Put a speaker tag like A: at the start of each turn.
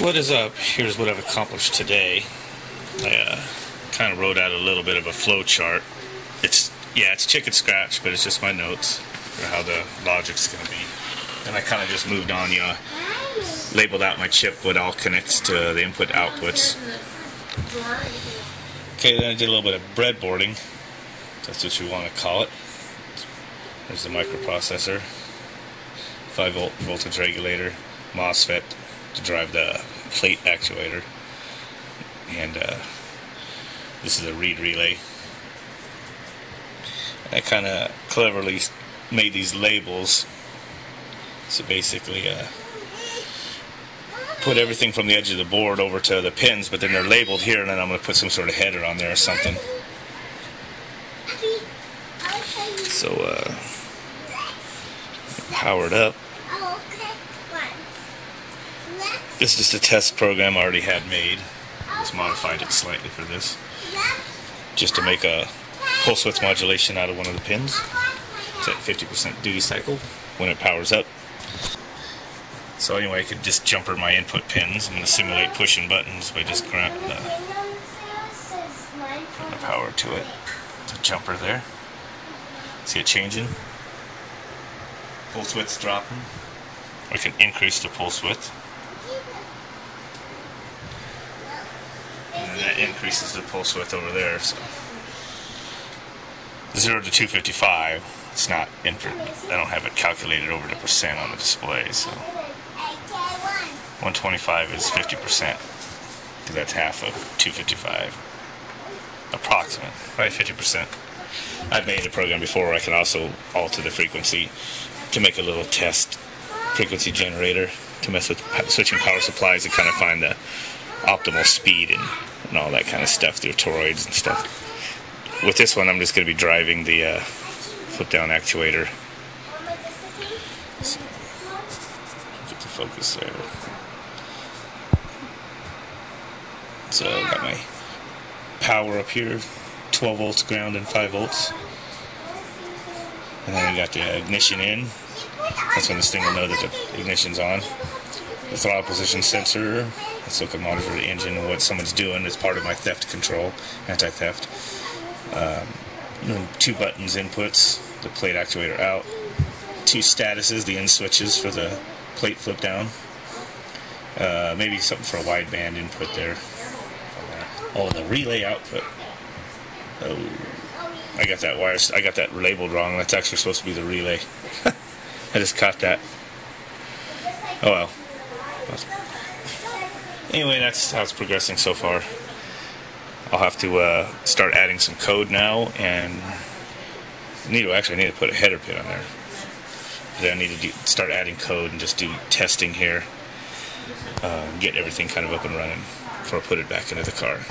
A: What is up? Here's what I've accomplished today. I kind of wrote out a little bit of a flow chart. It's chicken scratch, but it's just my notes for how the logic's going to be. And I kind of just moved on, labeled out my chip, what all connects to the input outputs. Okay, then I did a little bit of breadboarding. That's what you want to call it. There's the microprocessor, 5-volt voltage regulator, MOSFET to drive the plate actuator, and this is a read relay. I kind of cleverly made these labels, so basically put everything from the edge of the board over to the pins, but then they're labeled here, and then I'm going to put some sort of header on there or something. So powered up. This is just a test program I already had made. Just modified it slightly for this, just to make a pulse width modulation out of one of the pins. It's at 50% duty cycle when it powers up. So anyway, I could just jumper my input pins. I'm going to simulate pushing buttons by just putting the power to it. It's a jumper there. See it changing? Pulse width's dropping. I can increase the pulse width. And then that increases the pulse width over there. So 0 to 255, it's not input. I don't have it calculated over the percent on the display. So 125 is 50%, because that's half of 255. Approximate, probably 50%. I've made a program before where I can also alter the frequency to make a little test frequency generator to mess with switching power supplies and kind of find the optimal speed and all that kind of stuff through toroids and stuff. With this one, I'm just going to be driving the flip down actuator. So, get the focus there. So I've got my power up here, 12 volts ground and 5 volts. And then we got the ignition in. That's when this thing will know that the ignition's on. The throttle position sensor, so I can monitor the engine and what someone's doing as part of my theft control, anti-theft. 2 buttons inputs, the plate actuator out. 2 statuses, the in switches for the plate flip down. Maybe something for a wideband input there. Oh, the relay output. Oh, I got that wire. I got that labeled wrong. That's actually supposed to be the relay. I just caught that. Oh well. Anyway, that's how it's progressing so far. I'll have to start adding some code now, and I need to put a header pin on there. Then I need to start adding code and just do testing here, get everything kind of up and running before I put it back into the car.